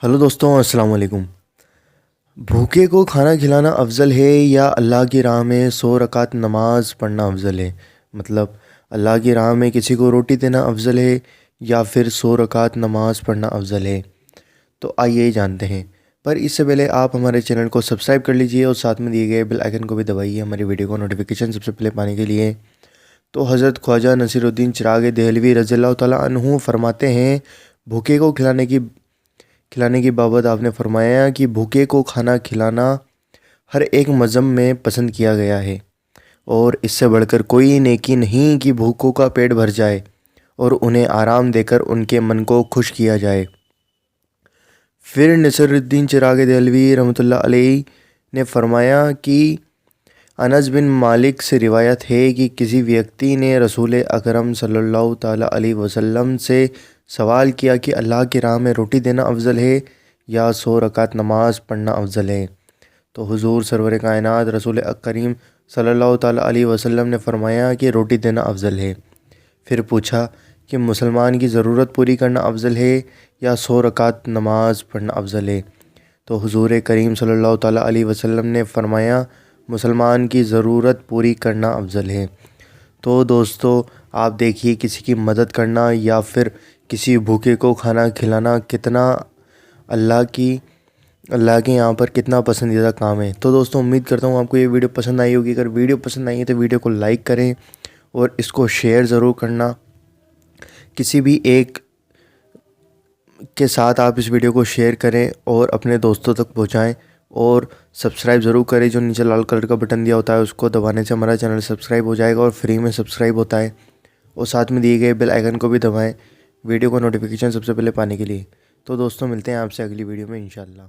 Hello दोस्तों, अस्सलाम वालेकुम। भूखे को खाना खिलाना अफजल है या अल्लाह की राह में 100 रकात नमाज पढ़ना अफजल है? मतलब अल्लाह की राह में किसी को रोटी देना अफजल है या फिर 100 रकात नमाज पढ़ना अफजल है? तो आइए जानते हैं। पर इससे पहले आप हमारे चैनल को सब्सक्राइब कर लीजिए और साथ में दिए गए बेल आइकन को भी दबाइए हमारी वीडियो को नोटिफिकेशन सबसे पहले पाने के लिए। तो हज़रत ख्वाजा नसीरुद्दीन चिराग देहलवी रज़ियल्लाहु ताला अन्हु फरमाते हैं, भूखे को खिलाने की बाबत आपने फरमाया कि भूखे को खाना खिलाना हर एक मज़हब में पसंद किया गया है और इससे बढ़कर कोई नेकी नहीं कि भूखों का पेट भर जाए और उन्हें आराम देकर उनके मन को खुश किया जाए। फिर नसीरुद्दीन चिराग देहलवी रहमतुल्लाह अलैह ने फरमाया कि अनस बिन मालिक से रिवायत है कि किसी व्यक्ति ने रसूल अकरम सल्लल्लाहु ताला अलैहि वसल्लम से सवाल किया कि अल्लाह की राह में रोटी देना अफजल है या 100 रकात नमाज पढ़ना अफजल है? तो हुजूर सरवर कायनात रसूल करीम सल्लल्लाहु ताला अलैहि वसल्लम ने फरमाया कि रोटी देना अफजल है। फिर पूछा कि मुसलमान की ज़रूरत पूरी करना अफजल है या 100 रकात नमाज पढ़ना अफजल है? तो हुजूर करीम सल्लल्लाहु ताला अलैहि वसल्लम ने फरमाया मुसलमान की ज़रूरत पूरी करना अफजल है। तो दोस्तों, आप देखिए किसी की मदद करना या फिर किसी भूखे को खाना खिलाना कितना अल्लाह के यहाँ पर कितना पसंदीदा काम है। तो दोस्तों, उम्मीद करता हूँ आपको ये वीडियो पसंद आई होगी। अगर वीडियो पसंद आई है तो वीडियो को लाइक करें और इसको शेयर ज़रूर करना। किसी भी एक के साथ आप इस वीडियो को शेयर करें और अपने दोस्तों तक पहुँचाएँ और सब्सक्राइब ज़रूर करें। जो नीचे लाल कलर का बटन दिया होता है उसको दबाने से हमारा चैनल सब्सक्राइब हो जाएगा और फ्री में सब्सक्राइब होता है। और साथ में दिए गए बेल आइकन को भी दबाएं वीडियो को नोटिफिकेशन सबसे पहले पाने के लिए। तो दोस्तों, मिलते हैं आपसे अगली वीडियो में इंशाल्लाह।